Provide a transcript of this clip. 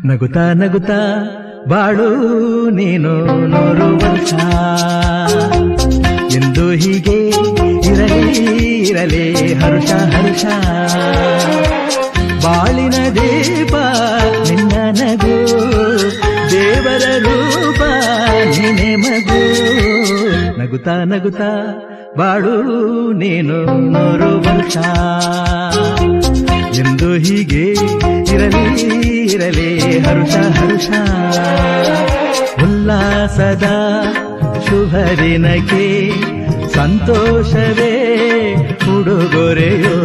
ನಗುತ್ತಾ ನಗುತ್ತಾ ಬಾಳು ನೀನು 100 ವರ್ಷ ಎಂದು ಹೀಗೆ ಇರಲಿ ಹರುಷ ಹರುಷ. ಬಾಳಿನ ದೀಪ ನಿನ್ನ ನಗು, ದೇವರ ರೂಪ ನೀನೆ ಮಗು. ನಗುತ್ತಾ ನಗುತ್ತಾ ಬಾಳು ನೀನು 100 ವರ್ಷ ಎಂದು ಹೀಗೆ ಇರಲಿ ಹರುಷ ಹರುಷ. ಉಲ್ಲಾಸದ ಶುಭ ದಿನಕ್ಕೆ ಸಂತೋಷವೇ ಉಡುಗೊರೆಯೋ.